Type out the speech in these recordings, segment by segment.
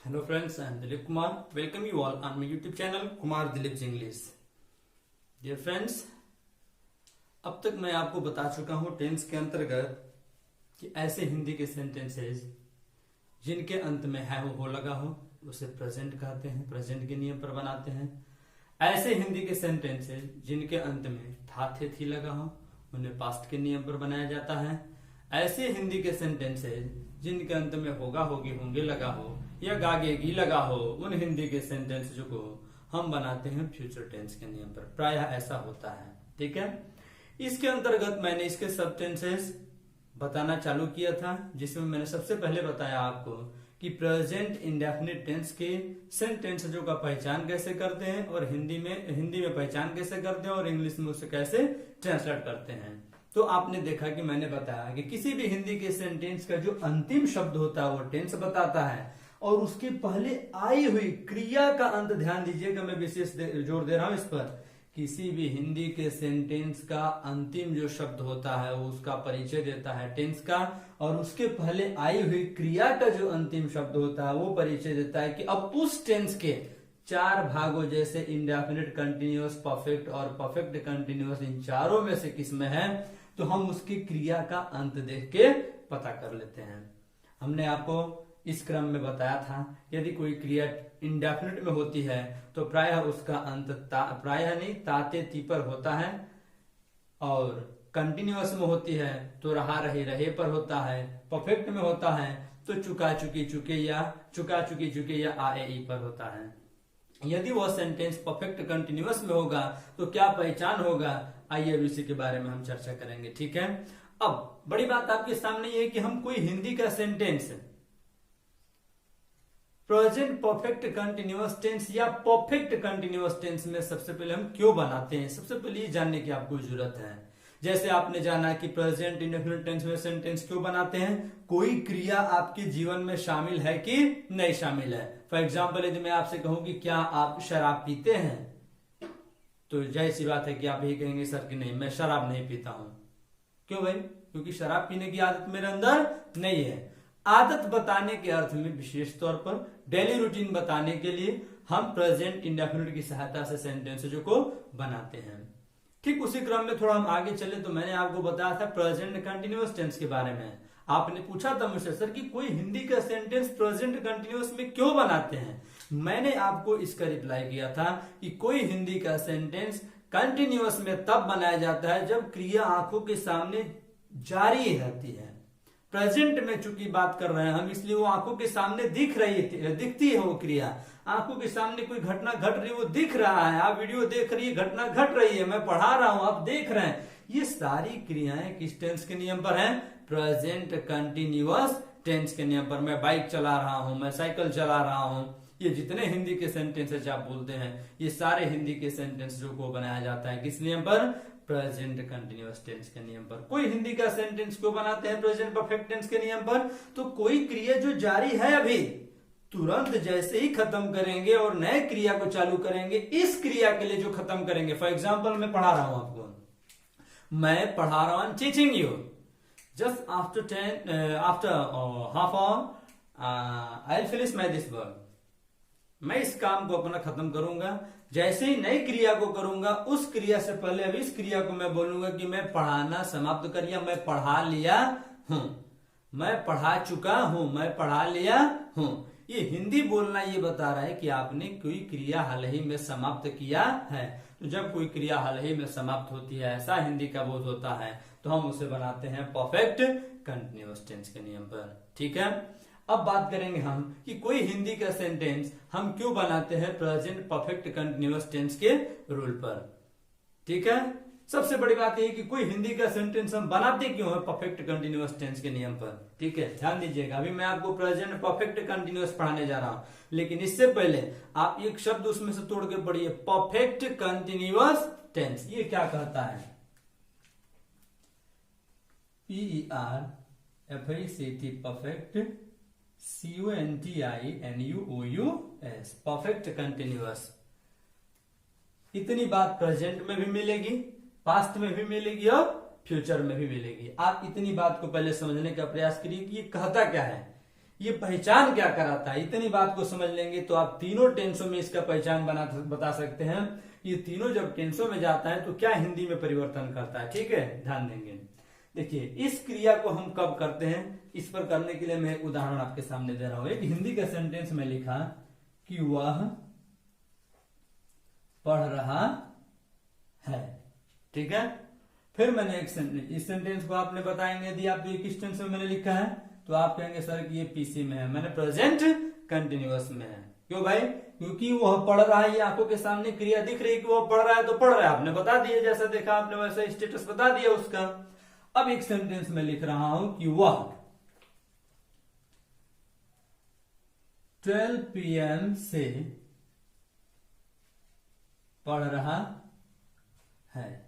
Hello friends, I am Dilip Kumar. Welcome you all on my YouTube channel Kumar Dilip's English. Dear friends, अब तक मैं आपको बता चुका हूँ टेंस के अंतर्गत कि ऐसे हिंदी के सेंटेंसेस जिनके अंत में है हो लगा हो उसे प्रेजेंट कहते हैं, प्रेजेंट के नियम पर बनाते हैं। ऐसे हिंदी के सेंटेंसेस जिनके अंत में था थे थी लगा हो उन्हें पास्ट के नियम पर बनाया जाता है। ऐसे हिंदी के सेंटेंसेस जिनके अंत में होगा होगी होंगे लगा हो या गागेगी लगा हो उन हिंदी के सेंटेंस को हम बनाते हैं फ्यूचर टेंस के नियम पर। प्रायः ऐसा होता है, ठीक है। इसके अंतर्गत मैंने इसके सब टेंसेस बताना चालू किया था, जिसमें मैंने सबसे पहले बताया आपको कि प्रेजेंट इंडेफिनिट टेंस के सेंटेंसेस का पहचान कैसे करते हैं और हिंदी में पहचान कैसे करते हैं और इंग्लिश में उसे कैसे ट्रांसलेट करते हैं। तो आपने देखा कि मैंने बताया कि किसी भी हिंदी के सेंटेंस का जो अंतिम शब्द होता है वो टेंस बताता है और उसके पहले आई हुई क्रिया का अंत, ध्यान दीजिएगा मैं विशेष जोर दे रहा हूं इस पर, किसी भी हिंदी के सेंटेंस का अंतिम जो शब्द होता है वो उसका परिचय देता है टेंस का, और उसके पहले आई हुई क्रिया का जो अंतिम शब्द होता है वो परिचय देता है कि अब उस टेंस के चार भागों जैसे इंडेफिनिट, कंटिन्यूअस, परफेक्ट और परफेक्ट कंटिन्यूअस, इन चारों में से किस में है तो हम उसकी क्रिया का अंत देख के पता कर लेते हैं। हमने आपको इस क्रम में बताया था यदि कोई क्रिया इंडेफिनिट में होती है तो प्रायः उसका अंत प्रायः नहीं ताते ती पर होता है, और कंटिन्यूअस में होती है तो रहा रही रहे पर होता है, परफेक्ट में होता है तो चुका चुकी चुके या आ ए ई पर होता है। यदि वह सेंटेंस परफेक्ट कंटिन्यूअस में होगा तो क्या पहचान होगा, आइए इसी के बारे में हम चर्चा करेंगे, ठीक है। अब बड़ी बात आपके सामने ये है कि हम कोई हिंदी का sentence present perfect continuous tense या परफेक्ट कंटिन्यूअस टेंस में सबसे पहले हम क्यों बनाते हैं, सबसे पहले ये जानने की आपको जरूरत है। जैसे आपने जाना कि प्रेजेंट इंडेफिनिट टेंस में सेंटेंस क्यों बनाते हैं, कोई क्रिया आपके जीवन में शामिल है कि नहीं शामिल है। फॉर एग्जाम्पल यदि मैं आपसे कहूं कि क्या आप शराब पीते हैं तो जाहिर सी बात है कि आप यही कहेंगे सर कि नहीं मैं शराब नहीं पीता हूं। क्यों भाई? क्योंकि शराब पीने की आदत मेरे अंदर नहीं है। आदत बताने के अर्थ में विशेष तौर पर डेली रूटीन बताने के लिए हम प्रेजेंट इंडेफिनिट की सहायता से सेंटेंसेस को बनाते हैं। ठीक उसी क्रम में थोड़ा हम आगे चले तो मैंने आपको बताया था प्रेजेंट कंटिन्यूअस टेंस के बारे में। आपने पूछा था मुझसे सर कि कोई हिंदी का सेंटेंस प्रेजेंट कंटिन्यूअस में क्यों बनाते हैं। मैंने आपको इसका रिप्लाई किया था कि कोई हिंदी का सेंटेंस कंटिन्यूअस में तब बनाया जाता है जब क्रिया आंखों के सामने जारी रहती है। प्रेजेंट में चूंकि बात कर रहे हैं हम, इसलिए वो आंखों के सामने दिखती है वो क्रिया, आंखों के सामने कोई घटना घट रही है वो दिख रहा है, आप वीडियो देख रही है घटना घट रही है, मैं पढ़ा रहा हूं आप देख रहे हैं। ये सारी क्रियाएं किस टेंस के नियम पर हैं? प्रेजेंट कंटिन्यूअस टेंस के नियम पर। मैं बाइक चला रहा हूं, मैं साइकिल चला रहा हूं, ये जितने हिंदी के सेंटेंसेस आप बोलते हैं ये सारे हिंदी के सेंटेंस को बनाया जाता है किस नियम पर? प्रेजेंट कंटिन्यूअस टेंस के नियम पर। कोई हिंदी का सेंटेंस क्यों बनाते हैं प्रेजेंट परफेक्ट टेंस के नियम पर? तो कोई क्रिया जो जारी है अभी तुरंत जैसे ही खत्म करेंगे और नए क्रिया को चालू करेंगे, इस क्रिया के लिए जो खत्म करेंगे, फॉर एग्जाम्पल मैं पढ़ा रहा हूं आपको, मैं पढ़ा रहा हूं teaching you, just after half hour I will finish my this work. मैं इस काम को अपना खत्म करूंगा, जैसे ही नई क्रिया को करूंगा उस क्रिया से पहले अभी इस क्रिया को मैं बोलूंगा कि मैं पढ़ाना समाप्त करिए, मैं पढ़ा लिया हूं, मैं पढ़ा चुका हूं, मैं पढ़ा लिया हूं। ये हिंदी बोलना ये बता रहा है कि आपने कोई क्रिया हाल ही में समाप्त किया है। तो जब कोई क्रिया हाल ही में समाप्त होती है, ऐसा हिंदी का बोध होता है, तो हम उसे बनाते हैं परफेक्ट कंटिन्यूअस टेंस के नियम पर, ठीक है। अब बात करेंगे हम कि कोई हिंदी का सेंटेंस हम क्यों बनाते हैं प्रेजेंट परफेक्ट कंटिन्यूअस टेंस के रूल पर, ठीक है। सबसे बड़ी बात यह कि कोई हिंदी का सेंटेंस हम बनाते क्यों है परफेक्ट कंटिन्यूअस टेंस के नियम पर, ठीक है। ध्यान दीजिएगा, अभी मैं आपको प्रेजेंट परफेक्ट कंटिन्यूअस पढ़ाने जा रहा हूं, लेकिन इससे पहले आप एक शब्द उसमें से तोड़ के पढ़िए, परफेक्ट कंटिन्यूअस टेंस। ये क्या कहता है? PERFECT perfect, CONTINUOUS perfect continuous. इतनी बात प्रेजेंट में भी मिलेगी, पास्ट में भी मिलेगी और फ्यूचर में भी मिलेगी। आप इतनी बात को पहले समझने का प्रयास करिए कि ये कहता क्या है। ये पहचान क्या कराता है, इतनी बात को समझ लेंगे तो आप तीनों टेंसों में इसका पहचान बता सकते हैं। ये तीनों जब टेंसों में जाता है तो क्या हिंदी में परिवर्तन करता है। ठीक है, ध्यान देंगे। देखिए, इस क्रिया को हम कब करते हैं, इस पर करने के लिए मैं एक उदाहरण आपके सामने दे रहा हूं। एक हिंदी का सेंटेंस में लिखा कि वह पढ़ रहा है। ठीक है, फिर मैंने एक सेंटेंस, इस सेंटेंस को आपने बताएंगे यदि आप किस टेंस में मैंने लिखा है तो आप कहेंगे सर कि ये पीसी में है, मैंने प्रेजेंट कंटिन्यूअस में है। क्यों भाई, क्योंकि वह पढ़ रहा है, ये आंखों के सामने क्रिया दिख रही है कि वह पढ़ रहा है, तो पढ़ रहा है आपने बता दिया, जैसा देखा आपने वैसा स्टेटस बता दिया उसका। अब एक सेंटेंस में लिख रहा हूं कि वह 12 PM से पढ़ रहा है।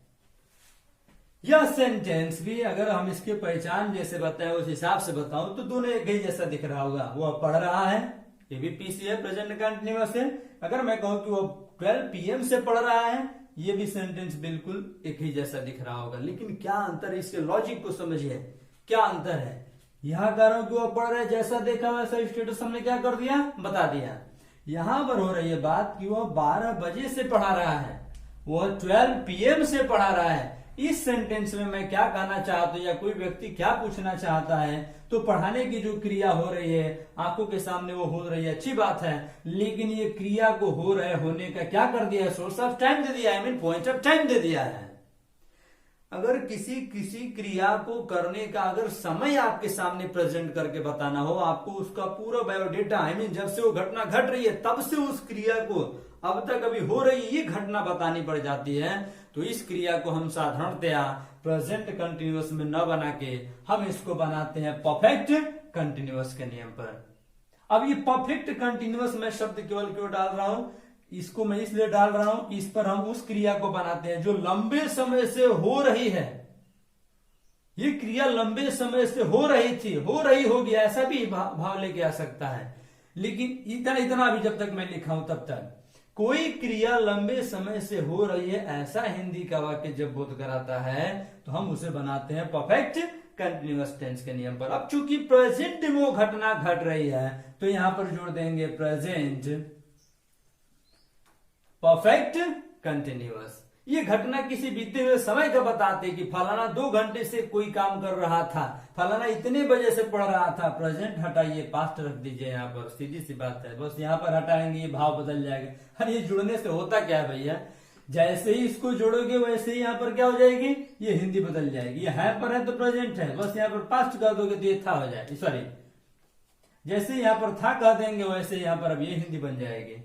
यह सेंटेंस भी अगर हम इसके पहचान जैसे बताएं उस हिसाब से बताऊं तो दोनों एक ही जैसा दिख रहा होगा। वह पढ़ रहा है, ये भी पीसी है, प्रेजेंट कंटिन्यूअस है। अगर मैं कहूं कि वो 12 PM से पढ़ रहा है, ये भी सेंटेंस बिल्कुल एक ही जैसा दिख रहा होगा। लेकिन क्या अंतर है, इसके लॉजिक को समझिए, क्या अंतर है। यहां कह रहा हूं कि वो पढ़ रहा है, जैसा देखा वैसा स्टेटस हमने क्या कर दिया, बता दिया। यहां पर हो रही है बात कि वो 12 बजे से पढ़ा रहा है, वो 12 PM से पढ़ा रहा है। इस सेंटेंस में मैं क्या कहना चाहता हूं या कोई व्यक्ति क्या पूछना चाहता है, तो पढ़ाने की जो क्रिया हो रही है आंखों के सामने वो हो रही है, अच्छी बात है, लेकिन ये क्रिया को हो रहे होने का क्या कर दिया है, सोर्स ऑफ टाइम दे दिया है, I mean point of time दे दिया है। अगर किसी क्रिया को करने का अगर समय आपके सामने प्रेजेंट करके बताना हो, आपको उसका पूरा बायोडेटा, आई मीन जब से वो घटना घट रही है तब से उस क्रिया को अब तक अभी हो रही है ये घटना बतानी पड़ जाती है, तो इस क्रिया को हम साधारणतया प्रेजेंट कंटिन्यूअस में न बना के हम इसको बनाते हैं परफेक्ट कंटिन्यूअस के नियम पर। अब ये परफेक्ट कंटिन्यूअस में शब्द केवल क्यों डाल रहा हूं, इसको मैं इसलिए डाल रहा हूं कि इस पर हम उस क्रिया को बनाते हैं जो लंबे समय से हो रही है। ये क्रिया लंबे समय से हो रही थी, हो रही होगी, ऐसा भी भाव लेके आ सकता है। लेकिन इतना भी जब तक मैं लिखा हूं तब तक कोई क्रिया लंबे समय से हो रही है ऐसा हिंदी का वाक्य जब बोध कराता है तो हम उसे बनाते हैं परफेक्ट कंटिन्यूअस टेंस के नियम पर। अब चूंकि प्रेजेंट में वो घटना घट रही है तो यहां पर जोड़ देंगे प्रेजेंट परफेक्ट कंटिन्यूअस। ये घटना किसी बीते हुए समय का बताते कि फलाना 2 घंटे से कोई काम कर रहा था, फलाना इतने बजे से पढ़ रहा था। प्रेजेंट हटाइए, पास्ट रख दीजिए, यहाँ पर सीधी सी बात है, बस यहाँ पर हटाएंगे ये भाव बदल जाएगा। अरे ये जुड़ने से होता क्या है भैया, जैसे ही इसको जोड़ोगे वैसे ही यहाँ पर क्या हो जाएगी, ये हिंदी बदल जाएगी। ये है पर है तो प्रेजेंट है, बस यहाँ पर पास्ट कर दोगे तो ये था हो जाएगी, सॉरी जैसे यहाँ पर था कह देंगे वैसे यहाँ पर अब ये हिंदी बन जाएगी,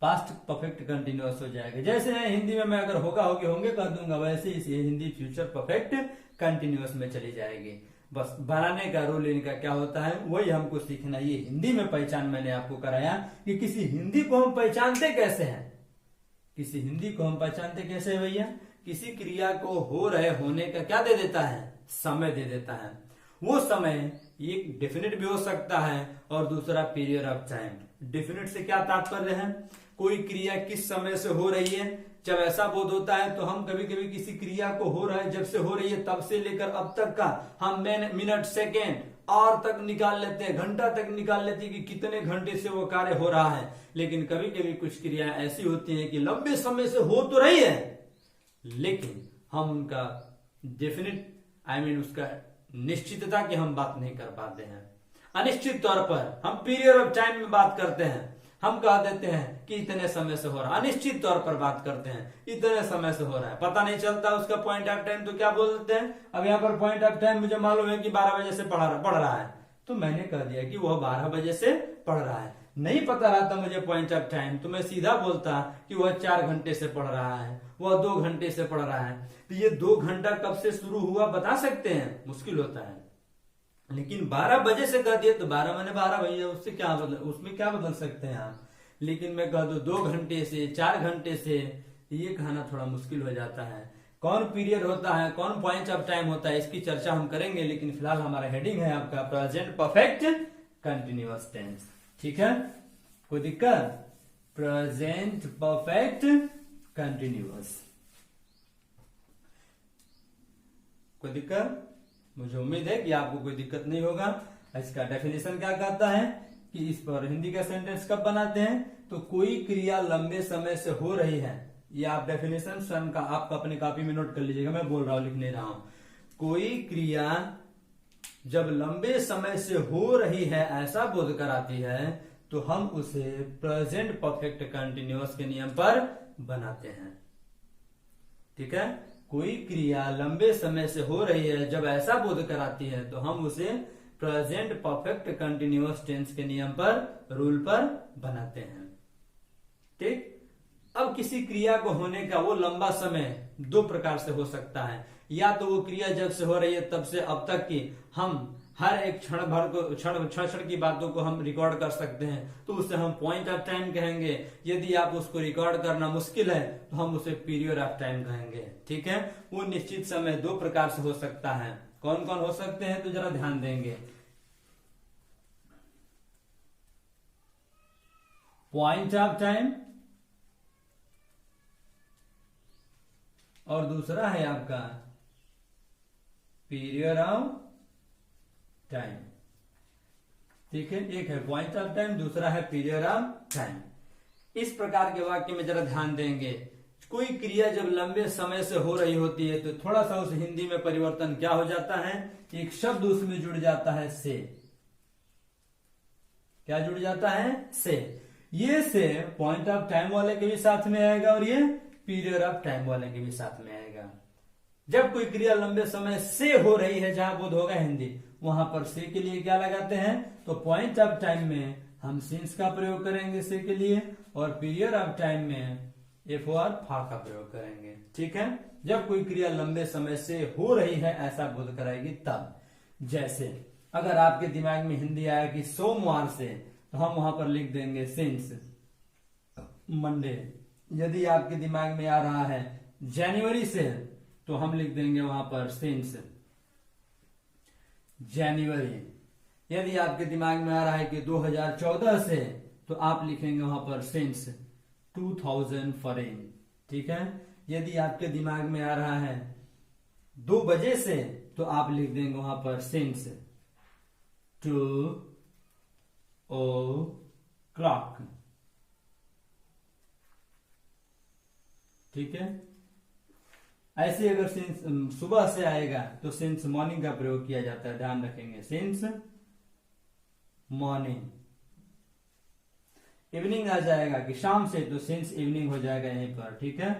पास्ट परफेक्ट कंटिन्यूअस हो जाएगा। जैसे हिंदी में मैं अगर होगा होगे होंगे कर दूंगा वैसे ही हिंदी फ्यूचर परफेक्ट कंटिन्यूअस में चली जाएगी। बस बनाने का रूल इनका क्या होता है वही हमको सीखना। ये हिंदी में पहचान मैंने आपको कराया कि किसी हिंदी को हम पहचानते कैसे हैं, किसी हिंदी को हम पहचानते कैसे भैया, किसी क्रिया को हो रहे होने का क्या दे देता है, समय दे देता है। वो समय एक डेफिनेट भी हो सकता है और दूसरा पीरियड ऑफ टाइम। डेफिनेट से क्या तात्पर्य है, कोई क्रिया किस समय से हो रही है, जब ऐसा बोध होता है तो हम कभी कभी किसी क्रिया को हो रहा है जब से हो रही है तब से लेकर अब तक का हम मिनट सेकेंड और तक निकाल लेते हैं, घंटा तक निकाल लेते हैं कि कितने घंटे से वो कार्य हो रहा है। लेकिन कभी कभी कुछ क्रियाएं ऐसी होती हैं कि लंबे समय से हो तो रही है लेकिन हम उनका डेफिनेट आई मीन उसका निश्चितता की हम बात नहीं कर पाते हैं। अनिश्चित तौर पर हम पीरियड ऑफ टाइम में बात करते हैं, हम कह देते हैं कि इतने समय से हो रहा है। अनिश्चित तौर पर बात करते हैं इतने समय से हो रहा है, पता नहीं चलता उसका पॉइंट ऑफ टाइम, तो क्या बोल देते हैं। अब यहाँ पर पॉइंट ऑफ टाइम मुझे मालूम है कि 12 बजे से पढ़ रहा है, तो मैंने कह दिया कि वह 12 बजे से पढ़ रहा है। नहीं पता रहता मुझे पॉइंट ऑफ टाइम तो मैं सीधा बोलता कि वह 4 घंटे से पढ़ रहा है, वह 2 घंटे से पढ़ रहा है। तो ये 2 घंटा कब से शुरू हुआ बता सकते हैं, मुश्किल होता है। लेकिन 12 बजे से कह दिया तो 12 मैंने 12 भैया, उससे क्या बदल, उसमें क्या बदल सकते हैं आप। लेकिन मैं कह दू 2 घंटे से 4 घंटे से, ये कहना थोड़ा मुश्किल हो जाता है। कौन पीरियड होता है, कौन पॉइंट ऑफ टाइम होता है, इसकी चर्चा हम करेंगे। लेकिन फिलहाल हमारा हेडिंग है आपका प्रेजेंट परफेक्ट कंटिन्यूअस टेंस। ठीक है, कोई दिक्कत, प्रेजेंट परफेक्ट कंटिन्यूअस, कोई दिक्कत, मुझे उम्मीद है कि आपको कोई दिक्कत नहीं होगा। इसका डेफिनेशन क्या कहता है कि इस पर हिंदी का सेंटेंस कब बनाते हैं, तो कोई क्रिया लंबे समय से हो रही है, ये आप डेफिनेशन स्वयं का आप अपनी कॉपी में नोट कर लीजिएगा, मैं बोल रहा हूं, लिख नहीं रहा हूं। कोई क्रिया जब लंबे समय से हो रही है ऐसा बोध कराती है तो हम उसे प्रेजेंट परफेक्ट कंटिन्यूअस के नियम पर बनाते हैं। ठीक है, कोई क्रिया लंबे समय से हो रही है जब ऐसा बोध कराती है तो हम उसे प्रेजेंट परफेक्ट कंटिन्यूअस टेंस के नियम पर, रूल पर बनाते हैं। ठीक, अब किसी क्रिया को होने का वो लंबा समय दो प्रकार से हो सकता है, या तो वो क्रिया जब से हो रही है तब से अब तक की हम हर एक क्षण भर को क्षण की बातों को हम रिकॉर्ड कर सकते हैं, तो उसे हम पॉइंट ऑफ टाइम कहेंगे। यदि आप उसको रिकॉर्ड करना मुश्किल है तो हम उसे पीरियड ऑफ टाइम कहेंगे। ठीक है, वो निश्चित समय दो प्रकार से हो सकता है। कौन कौन हो सकते हैं तो जरा ध्यान देंगे। पॉइंट ऑफ टाइम और दूसरा है आपका पीरियड ऑफ टाइम। ठीक है, एक है पॉइंट ऑफ टाइम, दूसरा है पीरियड ऑफ टाइम। इस प्रकार के वाक्य में जरा ध्यान देंगे। कोई क्रिया जब लंबे समय से हो रही होती है तो थोड़ा सा उस हिंदी में परिवर्तन क्या हो जाता है, एक शब्द उसमें जुड़ जाता है से। क्या जुड़ जाता है, से। ये से पॉइंट ऑफ टाइम वाले के भी साथ में आएगा और ये पीरियड ऑफ टाइम वाले के भी साथ में आएगा। जब कोई क्रिया लंबे समय से हो रही है, जहां बोध होगा हिंदी, वहां पर से के लिए क्या लगाते हैं, तो पॉइंट ऑफ टाइम में हम सिंस का प्रयोग करेंगे से के लिए, और पीरियड ऑफ टाइम में एफ और फा का प्रयोग करेंगे। ठीक है, जब कोई क्रिया लंबे समय से हो रही है ऐसा बोध कराएगी तब। जैसे अगर आपके दिमाग में हिंदी आया कि सोमवार से, तो हम वहां पर लिख देंगे सिंस मंडे। यदि आपके दिमाग में आ रहा है जनवरी से, तो हम लिख देंगे वहां पर सिंस जनवरी। यदि आपके दिमाग में आ रहा है कि 2014 से, तो आप लिखेंगे वहां पर सिंस 2014। ठीक है, यदि आपके दिमाग में आ रहा है 2 बजे से, तो आप लिख देंगे वहां पर सिंस 2 o'clock। ठीक है, ऐसे अगर सिंस सुबह से आएगा तो सिंस मॉर्निंग का प्रयोग किया जाता है, ध्यान रखेंगे, सिंस मॉर्निंग। इवनिंग आ जाएगा कि शाम से, तो सिंस इवनिंग हो जाएगा यहीं पर। ठीक है,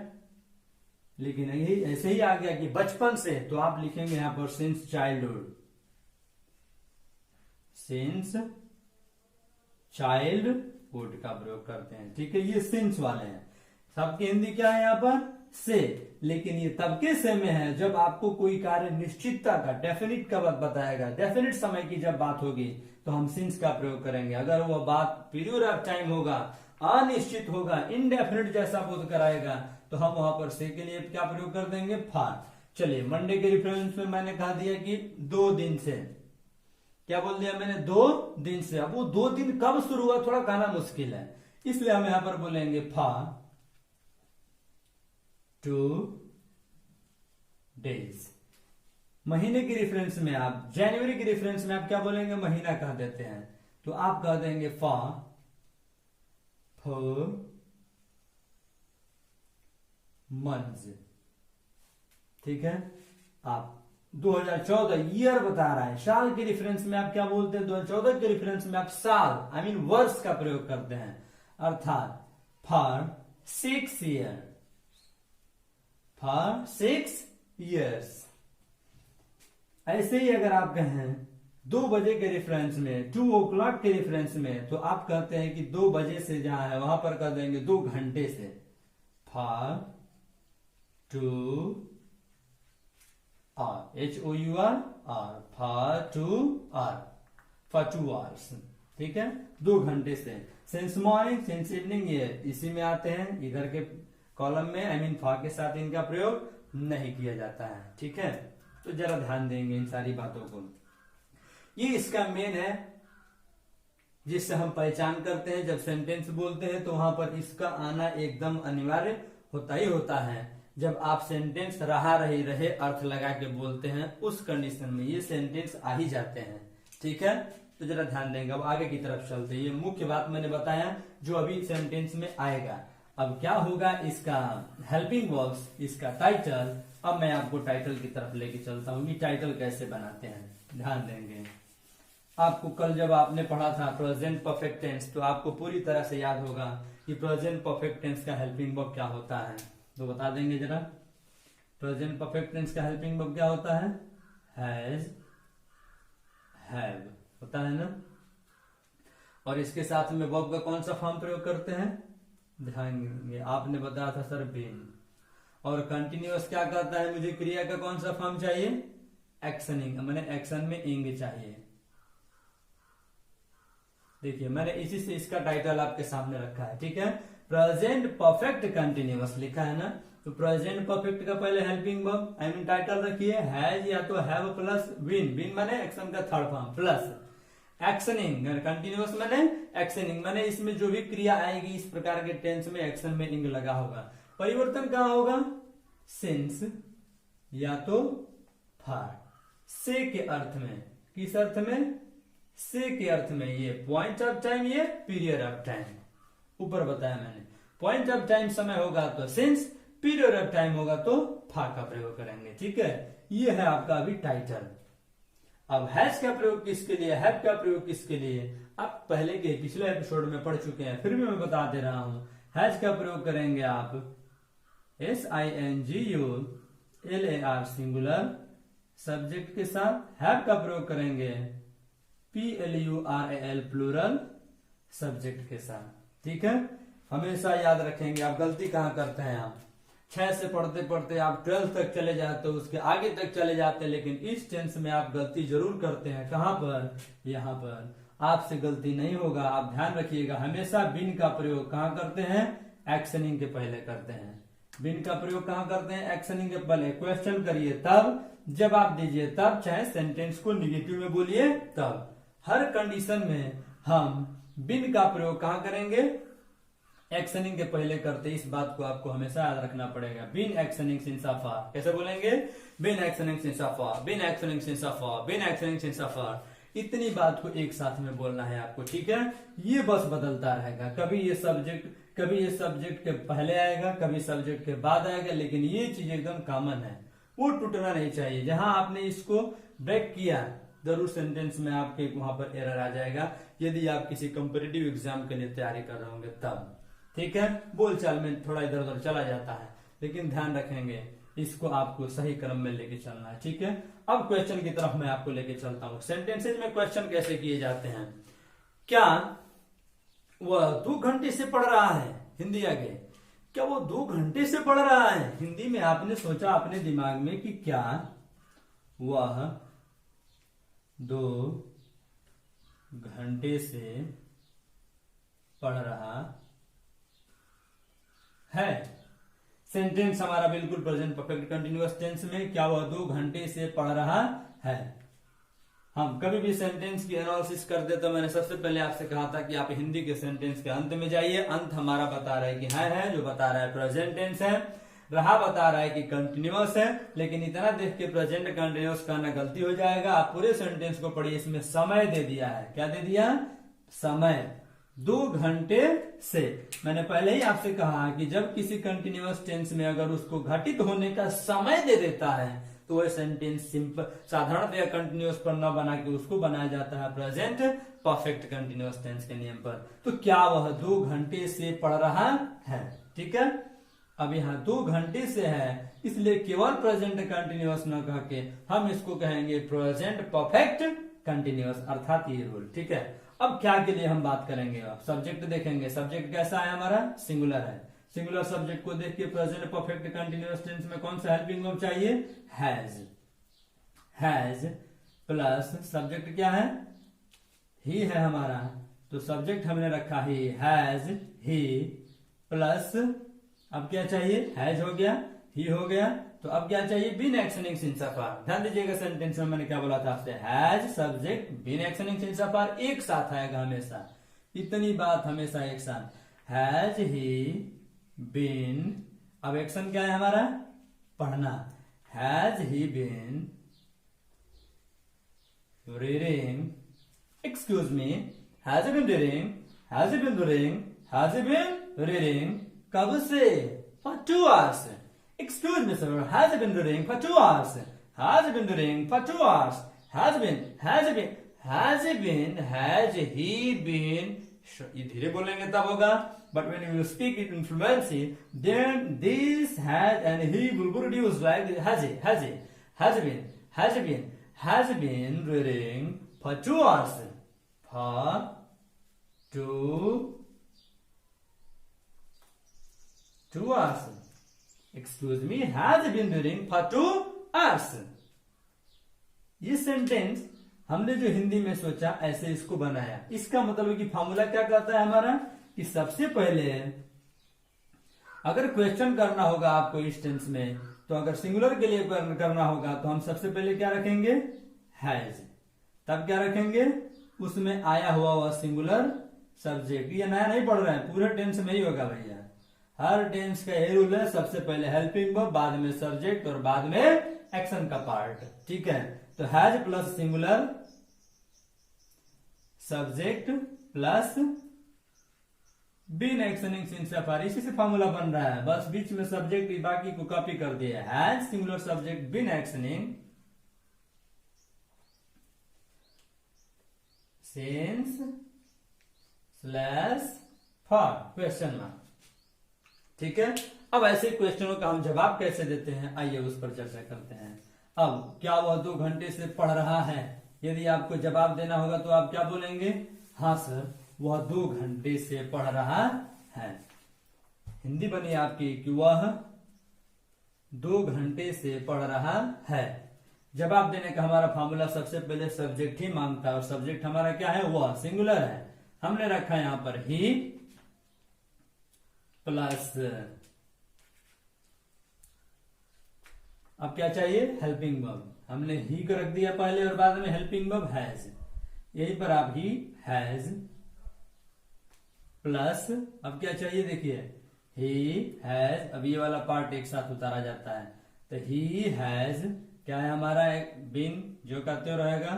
लेकिन यही ऐसे ही आ गया कि बचपन से, तो आप लिखेंगे यहां पर सिंस चाइल्डहुड, सिंस चाइल्डहुड का प्रयोग करते हैं। ठीक है, ये सिंस वाले हैं। सबकी हिंदी क्या है यहाँ पर, से। लेकिन ये तब के से में है जब आपको कोई कार्य निश्चितता का, डेफिनिट का बात बताएगा, डेफिनिट समय की जब बात होगी तो हम सिंस का प्रयोग करेंगे। अगर वह बात पीरियड ऑफ टाइम होगा, अनिश्चित होगा, इनडेफिनिट जैसा बोध कराएगा, तो हम वहां पर से के लिए क्या प्रयोग कर देंगे, फॉर। चलिए, मंडे के रेफरेंस में मैंने कहा दिया कि 2 दिन से। क्या बोल दिया मैंने, 2 दिन से। अब वो 2 दिन कब शुरू हुआ थोड़ा कहना मुश्किल है, इसलिए हम यहां पर बोलेंगे फॉर 2 days। महीने की रेफरेंस में आप, जनवरी की रेफरेंस में आप क्या बोलेंगे, महीना कह देते हैं, तो आप कह देंगे फॉर 4 months। ठीक है, आप 2014 ईयर बता रहा है, साल के रेफरेंस में आप क्या बोलते हैं, 2014 के रेफरेंस में आप साल आई मीन वर्ष का प्रयोग करते हैं, अर्थात फॉर 6 years, फॉर 6 years। ऐसे ही अगर आप कहें 2 बजे के रेफरेंस में, 2 o'clock के रेफरेंस में, तो आप कहते हैं कि 2 बजे से जहां है वहां पर कर देंगे 2 घंटे से, for 2 hour, HOUR, for 2 hour, for 2 hours। ठीक है, 2 घंटे से। सिंस मॉर्निंग, सिंस इवनिंग, ये इसी में आते हैं, इधर के कॉलम में आई मीन फॉर के साथ इनका प्रयोग नहीं किया जाता है। ठीक है, तो जरा ध्यान देंगे इन सारी बातों को। ये इसका मेन है जिससे हम पहचान करते हैं, जब सेंटेंस बोलते हैं तो वहां पर इसका आना एकदम अनिवार्य होता ही होता है। जब आप सेंटेंस रहा रही रहे अर्थ लगा के बोलते हैं, उस कंडीशन में ये सेंटेंस आ ही जाते हैं। ठीक है, तो जरा ध्यान देंगे। अब आगे की तरफ चलते हैं, ये मुख्य बात मैंने बताया जो अभी सेंटेंस में आएगा। अब क्या होगा, इसका हेल्पिंग वर्ब्स, इसका टाइटल। अब मैं आपको टाइटल की तरफ लेके चलता हूँ कि टाइटल कैसे बनाते हैं, ध्यान देंगे। आपको कल जब आपने पढ़ा था प्रेजेंट परफेक्ट टेंस, तो आपको पूरी तरह से याद होगा कि प्रेजेंट परफेक्ट टेंस का हेल्पिंग वर्ब क्या होता है। तो बता देंगे जरा, प्रेजेंट परफेक्ट टेंस का हेल्पिंग वर्ब क्या होता है? हैज, हैव होता है ना। और इसके साथ में वर्ब का कौन सा फॉर्म प्रयोग करते हैं? ध्यान देंगे, आपने बताया था सर बीन। और कंटिन्यूअस क्या कहता है, मुझे क्रिया का कौन सा फॉर्म चाहिए? एक्शनिंग, मैंने एक्शन में इंग चाहिए। देखिए मैंने इसी से इसका टाइटल आपके सामने रखा है, ठीक है। प्रेजेंट परफेक्ट कंटिन्यूअस लिखा है ना, तो प्रेजेंट परफेक्ट का पहले helping verb I mean title रखिए हैज या तो हैव प्लस बीन, बीन माने एक्शन का third form, plus actioning, continuous माने एक्शनिंग, माने इसमें जो भी क्रिया आएगी इस प्रकार के टेंस में एक्शन में इंग लगा होगा। परिवर्तन कहां होगा? सिंस या तो फॉर, से के अर्थ में। किस अर्थ में? से के अर्थ में। ये पॉइंट ऑफ टाइम, ये पीरियड ऑफ टाइम, ऊपर बताया मैंने। पॉइंट ऑफ टाइम समय होगा तो सिंस, पीरियड ऑफ टाइम होगा तो फॉर का प्रयोग करेंगे, ठीक है। ये है आपका अभी टाइटल। अब हैज का प्रयोग किसके लिए, हैव का प्रयोग किसके लिए, आप पहले के पिछले एपिसोड में पढ़ चुके हैं, फिर भी मैं बता दे रहा हूं। हैज का प्रयोग करेंगे आप SINGULAR सिंगुलर सब्जेक्ट के साथ। हैव का प्रयोग करेंगे PLURAL प्लूरल सब्जेक्ट के साथ, ठीक है। हमेशा याद रखेंगे। आप गलती कहाँ करते हैं, आप 6 से पढ़ते पढ़ते आप 12 तक चले जाते हो, उसके आगे तक चले जाते हैं, लेकिन इस टेंस में आप गलती जरूर करते हैं। कहां पर? यहाँ पर। आपसे गलती नहीं होगा, आप ध्यान रखिएगा। हमेशा बिन का प्रयोग कहाँ करते हैं? एक्शनिंग के पहले करते हैं। बिन का प्रयोग कहाँ करते हैं? एक्शनिंग के पहले। क्वेश्चन करिए तब, जवाब दीजिए तब, चाहे सेंटेंस को निगेटिव में बोलिए तब। हर कंडीशन में हम बिन का प्रयोग कहां करेंगे? एक्शनिंग के पहले करते। इस बात को आपको हमेशा याद रखना पड़ेगा। Been actioning since of for, कैसे बोलेंगे? Been actioning since of for, been actioning since of for, been actioning since of for. इतनी बात को एक साथ में बोलना है आपको, ठीक है। ये बस बदलता रहेगा, कभी ये सब्जेक्ट के पहले आएगा, कभी सब्जेक्ट के बाद आएगा, लेकिन ये चीज एकदम कॉमन है, वो टूटना नहीं चाहिए। जहां आपने इसको ब्रेक किया जरूर सेंटेंस में आपके वहां पर एरर आ जाएगा, यदि आप किसी कंपटीटिव एग्जाम के लिए तैयारी कर रहे होंगे तब, ठीक है। बोलचाल में थोड़ा इधर उधर चला जाता है, लेकिन ध्यान रखेंगे इसको आपको सही क्रम में लेके चलना है, ठीक है। अब क्वेश्चन की तरफ मैं आपको लेके चलता हूं। सेंटेंसेज में क्वेश्चन कैसे किए जाते हैं? क्या वह 2 घंटे से पढ़ रहा है? हिंदी आगे, क्या वो 2 घंटे से पढ़ रहा है? हिंदी में आपने सोचा अपने दिमाग में कि क्या वह 2 घंटे से पढ़ रहा है। सेंटेंस हमारा बिल्कुल प्रेजेंट परफेक्ट कंटिन्यूअस टेंस में, क्या वह 2 घंटे से पढ़ रहा है। हम कभी भी सेंटेंस की एनालिसिस करते तो मैंने सबसे पहले आपसे कहा था कि आप हिंदी के सेंटेंस के अंत में जाइए। अंत हमारा बता रहा है कि है, जो बता रहा है प्रेजेंट टेंस है, रहा बता रहा है कि कंटिन्यूअस है। लेकिन इतना देख के प्रेजेंट कंटिन्यूअस करना गलती हो जाएगा। आप पूरे सेंटेंस को पढ़िए, इसमें समय दे दिया है। क्या दे दिया? समय। 2 घंटे से, मैंने पहले ही आपसे कहा कि जब किसी कंटिन्यूअस टेंस में अगर उसको घटित होने का समय दे देता है तो वह सेंटेंस सिंपल साधारणतया कंटिन्यूअस पर न बना के उसको बनाया जाता है प्रेजेंट परफेक्ट कंटिन्यूअस टेंस के नियम पर। तो क्या वह 2 घंटे से पढ़ रहा है, ठीक है। अब यहाँ 2 घंटे से है, इसलिए केवल प्रेजेंट कंटिन्यूअस न कह के हम इसको कहेंगे प्रेजेंट परफेक्ट कंटिन्यूअस, अर्थात ये रूल, ठीक है। अब क्या के लिए हम बात करेंगे? अब सब्जेक्ट देखेंगे। सब्जेक्ट कैसा है हमारा? सिंगुलर है। सिंगुलर सब्जेक्ट को देख के प्रेजेंट परफेक्ट कंटिन्यूअस टेंस में कौन सा हेल्पिंग वर्ब चाहिए? हैज। हैज प्लस सब्जेक्ट क्या है? ही है हमारा, तो सब्जेक्ट हमने रखा ही, हैज ही प्लस अब क्या चाहिए? हैज हो गया, ही हो गया, तो अब क्या चाहिए? Been actioning since of or. ध्यान दीजिएगा सेंटेंस में मैंने क्या बोला था आपसे, has subject been actioning since of or एक साथ आएगा हमेशा। इतनी बात हमेशा एक साथ। हैज ही बीन, अब एक्शन क्या है हमारा? पढ़ना। Has he been reading Excuse me, has he been reading? Has he been reading? Has he been reading? कब से? For 2 hours. Excuse me, sir, has he been reading for 2 hours? Has he been reading for 2 hours? Has he been? ये धीरे बोलेंगे तब होगा, but when you speak it in fluency, then this has and he will be reduced like has been reading for 2 hours. For 2 hours. Excuse me, has been reading for 2 hours. ये sentence हमने जो हिंदी में सोचा ऐसे इसको बनाया। इसका मतलब है कि फॉर्मूला क्या कहता है हमारा, कि सबसे पहले अगर क्वेश्चन करना होगा आपको इस टेंस में, तो अगर सिंगुलर के लिए करना होगा तो हम सबसे पहले क्या रखेंगे, हैज। तब क्या रखेंगे, उसमें आया हुआ सिंगुलर सब्जेक्ट। ये नया नहीं पढ़ रहे हैं, पूरे टेंस में ही होगा भैया। हर टेंस का ये रूल है, सबसे पहले हेल्पिंग वर्ब, बाद में सब्जेक्ट और बाद में एक्शन का पार्ट। ठीक है, तो has plus singular subject plus been actioning since F, R से फॉर्मूला बन रहा है। बस बीच में सब्जेक्ट बाकी को कॉपी कर दिया। Has singular subject been actioning since slash for question mark. ठीक है, अब ऐसे क्वेश्चनों का हम जवाब कैसे देते हैं, आइए उस पर चर्चा करते हैं। अब क्या वह 2 घंटे से पढ़ रहा है, यदि आपको जवाब देना होगा तो आप क्या बोलेंगे, हाँ सर वह 2 घंटे से पढ़ रहा है। हिंदी बनी आपकी कि वह 2 घंटे से पढ़ रहा है। जवाब देने का हमारा फॉर्मूला सबसे पहले सब्जेक्ट ही मांगता है, और सब्जेक्ट हमारा क्या है, वह सिंगुलर है। हमने रखा यहां पर ही प्लस, अब क्या चाहिए, हेल्पिंग वर्ब। हमने ही को रख दिया पहले और बाद में हेल्पिंग वर्ब हैज। यहीं पर आप ही हैज प्लस, अब क्या चाहिए देखिए, ही हैज। अब ये वाला पार्ट एक साथ उतारा जाता है, तो ही हैज क्या है हमारा, बीन जो कहते हो रहेगा,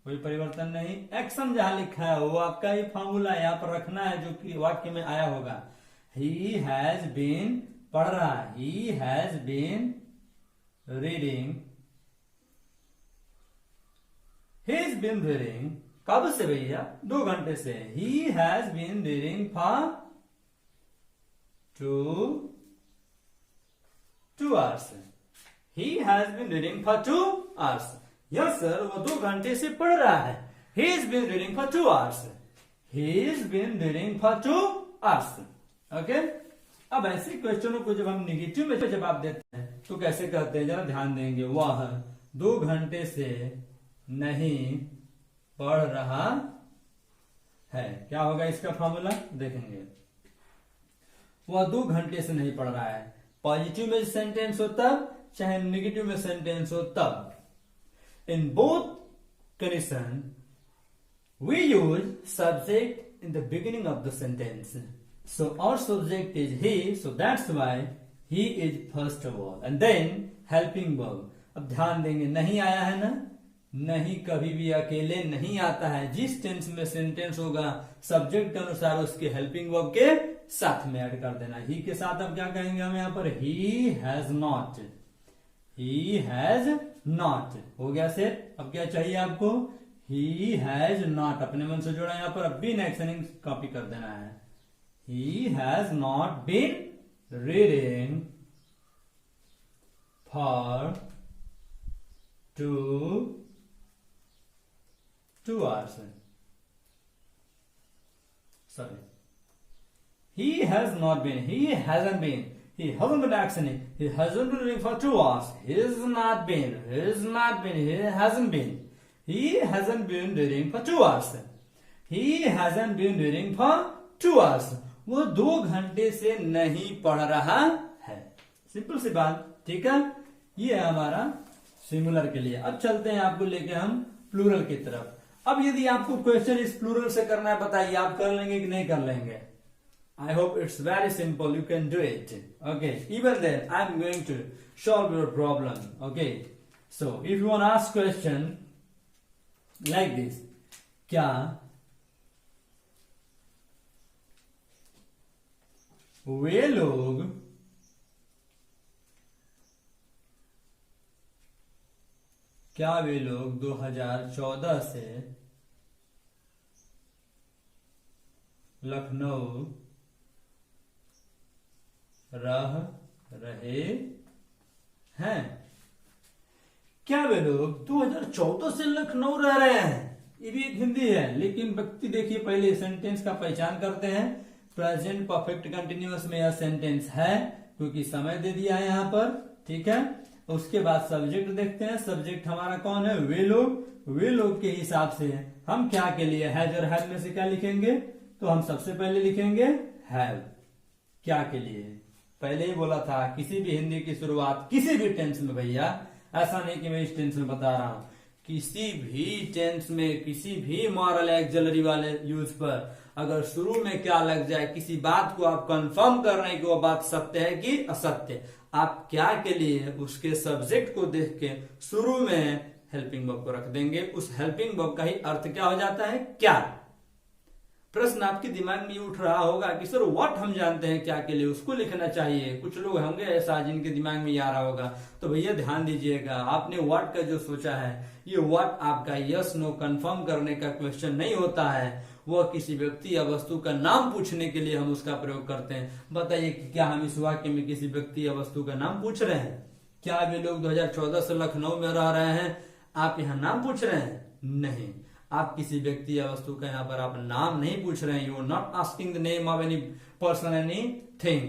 कोई परिवर्तन नहीं। एक्शन जहां लिखा है वो आपका ही फॉर्मूला यहां पर रखना है, जो कि वाक्य में आया होगा। ही हैज बीन पढ़ रहा है, he has been reading, he's been reading, कब से भैया, 2 घंटे से। he has been reading for 2 hours. he has been reading for 2 hours. yes sir, वो 2 घंटे से पढ़ रहा है। he's been reading for 2 hours. he's been reading for 2 hours. okay? अब ऐसे क्वेश्चनों को जब हम निगेटिव में जवाब देते हैं तो कैसे कहते हैं, जरा ध्यान देंगे। वह 2 घंटे से नहीं पढ़ रहा है, क्या होगा इसका फॉर्मूला देखेंगे। वह 2 घंटे से नहीं पढ़ रहा है, पॉजिटिव में सेंटेंस हो तब, चाहे नेगेटिव में सेंटेंस हो तब। In both condition we use subject in the beginning of the sentence. So our subject is he, so that's why he is first of all, and then helping verb. अब ध्यान देंगे, नहीं आया है ना, नहीं कभी भी अकेले नहीं आता है। जिस टेंस में सेंटेंस होगा सब्जेक्ट के अनुसार उसके हेल्पिंग वर्ब के साथ में ऐड कर देना। ही के साथ अब क्या कहेंगे हम यहाँ पर, he has not, he has not हो गया सेट। अब क्या चाहिए आपको, ही हैज नॉट, अपने मन से जोड़ा यहाँ पर, अब बीन एक्शनिंग कॉपी कर देना है। He has not been reading for 2 hours. Sorry. He has not been. He hasn't been. He hasn't been actioning. He hasn't been reading for 2 hours. He has not been. He has not been. He hasn't been. He hasn't been reading for 2 hours. He hasn't been reading for 2 hours. वो 2 घंटे से नहीं पढ़ रहा है। Simple सी बात, ठीक है। ये है हमारा सिंगुलर के लिए। अब चलते हैं आपको लेके हम प्लूरल की तरफ। अब यदि आपको क्वेश्चन इस प्लूरल से करना है, बताइए आप कर लेंगे कि नहीं कर लेंगे। I hope it's very simple, you can do it. Okay, even then I am going to solve your problem. Okay, so if you want ask question like this, क्या वे लोग क्या वे लोग 2014 से लखनऊ रह रहे हैं? क्या वे लोग 2014 से लखनऊ रह रहे हैं? ये भी एक हिंदी है, लेकिन व्यक्ति देखिए पहले सेंटेंस का पहचान करते हैं। प्रेजेंट परफेक्ट कंटिन्यूअस में यह सेंटेंस है क्योंकि समय दे दिया है यहां पर, ठीक है। उसके बाद सब्जेक्ट देखते हैं। सब्जेक्ट हमारा कौन है? वे लोग। वे लोग के हिसाब से हम क्या के लिए हैज और हैव में से क्या लिखेंगे? तो हम सबसे पहले लिखेंगे हैव। क्या के लिए? पहले ही बोला था किसी भी हिंदी की शुरुआत किसी भी टेंस में, भैया ऐसा नहीं कि मैं इस टेंस में बता रहा हूं, किसी भी टेंस में किसी भी मॉरल एक्सिलरी वाले यूज पर अगर शुरू में क्या लग जाए, किसी बात को आप कंफर्म कर रहे हैं कि वो बात सत्य है कि असत्य, आप क्या के लिए उसके सब्जेक्ट को देख के शुरू में हेल्पिंग वर्ब को रख देंगे। उस हेल्पिंग वर्ब का ही अर्थ क्या हो जाता है? क्या। प्रश्न आपके दिमाग में उठ रहा होगा कि सर व्हाट हम जानते हैं क्या के लिए, उसको लिखना चाहिए। कुछ लोग होंगे ऐसा जिनके दिमाग में आ रहा होगा, तो भैया ध्यान दीजिएगा, आपने व्हाट का जो सोचा है, ये व्हाट आपका यस नो कंफर्म करने का क्वेश्चन नहीं होता है। वह किसी व्यक्ति या वस्तु का नाम पूछने के लिए हम उसका प्रयोग करते हैं। बताइए कि क्या हम इस वाक्य में किसी व्यक्ति या वस्तु का नाम पूछ रहे हैं? क्या वे लोग 2014 से लखनऊ में रह रहे हैं? आप यहाँ नाम पूछ रहे हैं? नहीं, आप किसी व्यक्ति या वस्तु का यहाँ पर आप नाम नहीं पूछ रहे हैं। You are not asking the name of any person any thing,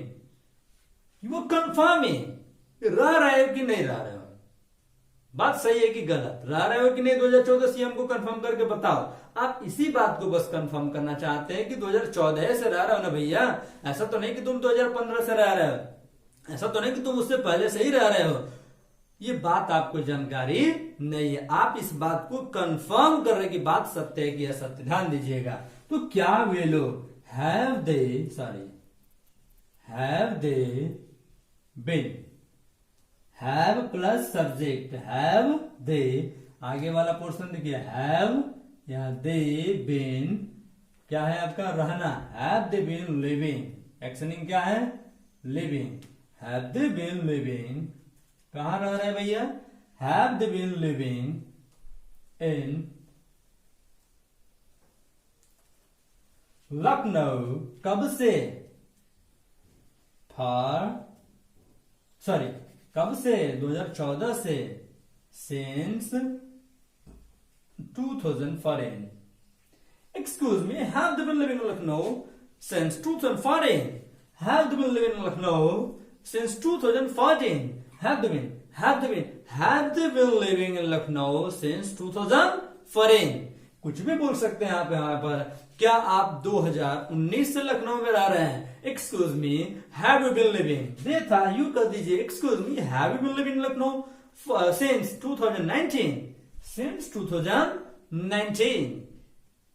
you are confirming रह रहे हो कि नहीं रह रहे हो। बात सही है कि गलत? रह रहे हो कि नहीं 2014 से हमको कंफर्म करके बताओ। आप इसी बात को बस कंफर्म करना चाहते हैं कि 2014 से रह रहे हो ना भैया। ऐसा तो नहीं कि तुम 2015 से रह रहे हो, ऐसा तो नहीं कि तुम उससे पहले से ही रह रहे हो। ये बात आपको जानकारी नहीं है। आप इस बात को कंफर्म कर रहे कि बात सत्य है कि असत्य। ध्यान दीजिएगा। तो क्या वे लोग have they been, have plus subject, have they, आगे वाला पोर्शन देखिए हैव, यहां दे बीन क्या है आपका? रहना। Have they been living, actioning क्या है? Living. Have they been living, कहां रह रहे हैं भैया? Have they been living in Lucknow. कब से? कब से? 2014 से। Since 2014। Excuse me, have they been living in Lucknow since 2014? Have they been living in Lucknow since 2014? Have they been living in Lucknow since 2014? कुछ भी बोल सकते हैं आप यहाँ पर। क्या आप 2019 से लखनऊ में रह रहे हैं? Excuse me, have you been living, दे था यू कर दीजिए। Excuse me, have you been living Lucknow since 2019? Since 2019।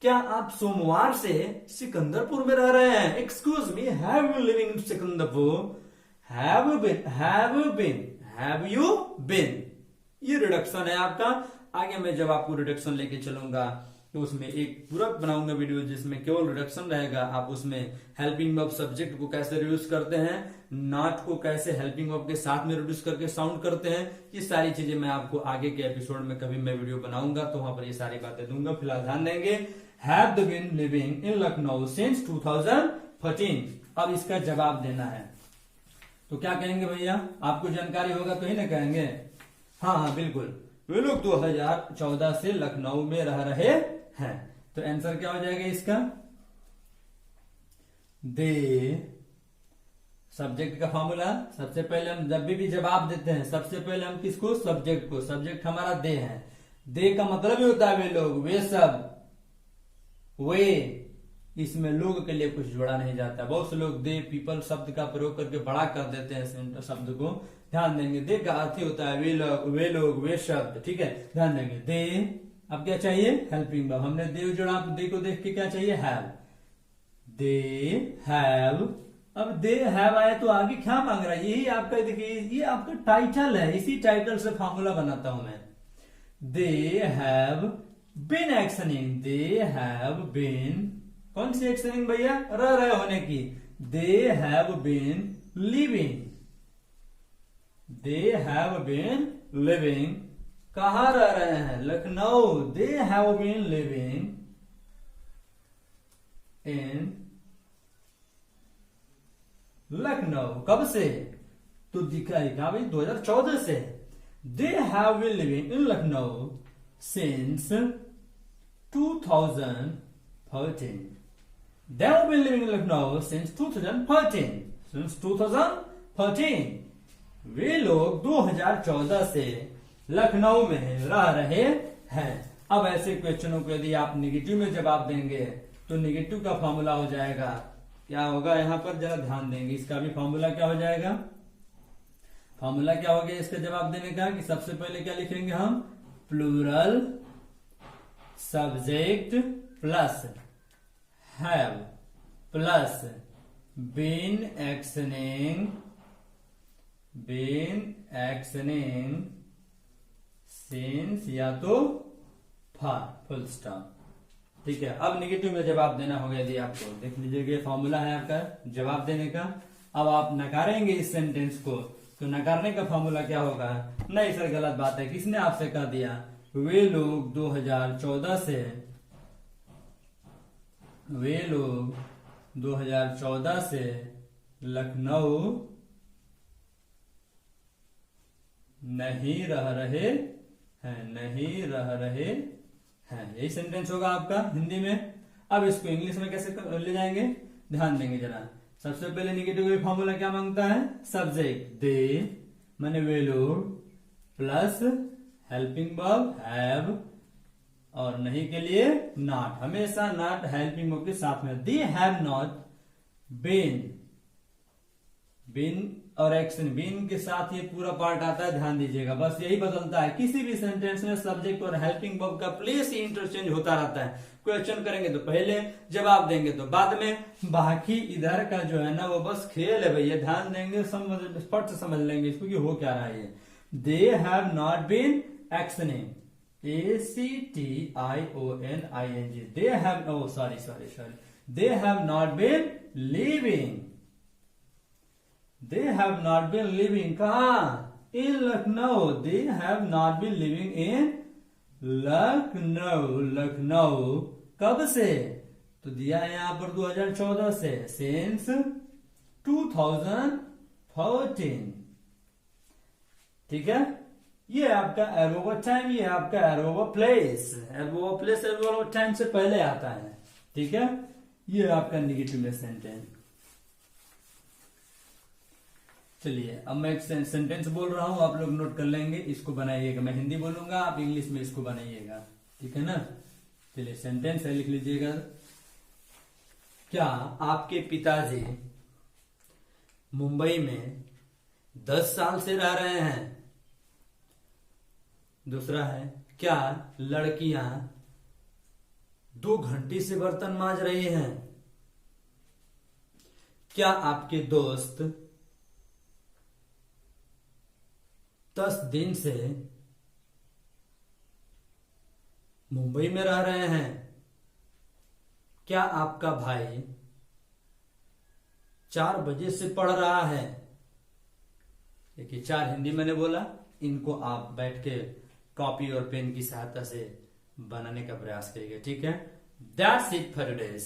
क्या आप सोमवार से सिकंदरपुर में रह रहे हैं? Excuse me, have you living in Sikandarpur? Have you been. ये रिडक्शन है आपका। आगे मैं जब आपको रिडक्शन लेके चलूंगा तो उसमें एक पूरा बनाऊंगा वीडियो जिसमें केवल रिडक्शन रहेगा। आप उसमें हेल्पिंग वर्ब सब्जेक्ट को कैसे रिड्यूस करते हैं, नॉट को कैसे हेल्पिंग वर्ब के साथ में रिड्यूस करके साउंड करते हैं, ये सारी चीजें मैं आपको आगे के एपिसोड में कभी मैं वीडियो बनाऊंगा तो वहां पर ये सारी बातें दूंगा। फिलहाल ध्यान देंगे, have they been living in Lucknow since 2014। अब इसका जवाब देना है तो क्या कहेंगे भैया? आपको जानकारी होगा तो ही ना कहेंगे। हाँ बिल्कुल, वे लोग 2014 से लखनऊ में रह रहे हैं। तो आंसर क्या हो जाएगा इसका? दे, सब्जेक्ट का फॉर्मूला। सबसे पहले हम जब भी जवाब देते हैं सबसे पहले हम किसको? सब्जेक्ट को। सब्जेक्ट हमारा दे है। दे का मतलब ही होता है वे लोग, वे सब, वे। इसमें लोग के लिए कुछ जोड़ा नहीं जाता। बहुत से लोग दे पीपल शब्द का प्रयोग करके बड़ा कर देते हैं शब्द को। ध्यान देंगे, दे का अर्थ ही होता है वे लोग, वे शब्द। ठीक है, ध्यान देंगे। दे, अब क्या चाहिए? Helping verb. हमने दे जोड़ा, आप दे को देख के क्या चाहिए? हैव। They have. अब दे हैव आए तो आगे क्या मांग रहा है? यही आपका, देखिए ये आपका टाइटल है, इसी टाइटल से फॉर्मूला बनाता हूं मैं। They have been actioning, they have been, कौन सी एक्शनिंग भैया, रह रहे होने की, they have been living, they have been living, कहां रह रहे हैं, Lucknow, they have been living in Lucknow, कब से, तो दिखाएगा भाई 2014 से, they have been living in Lucknow since 2013, they have been living in Lucknow since 2013, since 2013, वे लोग 2014 से लखनऊ में रह रहे हैं। अब ऐसे क्वेश्चनों को यदि आप निगेटिव में जवाब देंगे तो निगेटिव का फॉर्मूला हो जाएगा, क्या होगा यहाँ पर जरा ध्यान देंगे, इसका भी फॉर्मूला क्या हो जाएगा, फॉर्मूला क्या हो गया इसका जवाब देने का, कि सबसे पहले क्या लिखेंगे हम, plural subject plus have plus been actioning since या तो फॉर, फुल स्टॉप। ठीक है, अब निगेटिव में जवाब देना होगा यदि आपको, देख लीजिएगा फॉर्मूला है आपका जवाब देने का। अब आप नकारेंगे इस सेंटेंस को, तो नकारने का फॉर्मूला क्या होगा, नहीं सर गलत बात है, किसने आपसे कह दिया, वे लोग 2014 से लखनऊ नहीं रह रहे हैं, यही सेंटेंस होगा आपका हिंदी में। अब इसको इंग्लिश में कैसे ले जाएंगे, ध्यान देंगे जरा। सबसे पहले निगेटिव फॉर्मूला क्या मांगता है, सब्जेक्ट दे माने वे लोग प्लस हेल्पिंग वर्ब हैव और नहीं के लिए नॉट, हमेशा नॉट हेल्पिंग वर्ब के साथ में, they have not been, been और एक्शन, बीन के साथ ये पूरा पार्ट आता है, ध्यान दीजिएगा, बस यही बदलता है। किसी भी सेंटेंस में सब्जेक्ट और हेल्पिंग वर्ब का प्लेस ही इंटरचेंज होता रहता है। क्वेश्चन करेंगे तो पहले, जवाब देंगे तो बाद में, बाकी इधर का जो है ना वो बस खेल है भैया, ध्यान देंगे, फट से समझ लेंगे इसको कि हो क्या रहा है ये। They have not been actioning, ACTIONING, they have, oh sorry, they have not been living, they have not been living कहा, in Lucknow, they have not been living in Lucknow, कब से, तो दिया है यहां पर 2014 से, since 2014, ठीक है। ये आपका एर्ब ओवर टाइम, ये आपका एर्ब ओवर प्लेस, एर्ब ओवर प्लेस एर्ब ओवर टाइम से पहले आता है, ठीक है। ये आपका निगेटिव में सेंटेंस। चलिए अब मैं एक सेंटेंस बोल रहा हूं, आप लोग नोट कर लेंगे, इसको बनाइएगा, मैं हिंदी बोलूंगा, आप इंग्लिश में इसको बनाइएगा, ठीक है ना। चलिए सेंटेंस है, लिख लीजिएगा, क्या आपके पिताजी मुंबई में 10 साल से रह रहे हैं। दूसरा है, क्या लड़कियां 2 घंटे से बर्तन मांज रही हैं। क्या आपके दोस्त 10 दिन से मुंबई में रह रहे हैं। क्या आपका भाई 4 बजे से पढ़ रहा है। देखिए 4 हिंदी मैंने बोला, इनको आप बैठ के कॉपी और पेन की सहायता से बनाने का प्रयास करिएगा, ठीक है। That's it for today.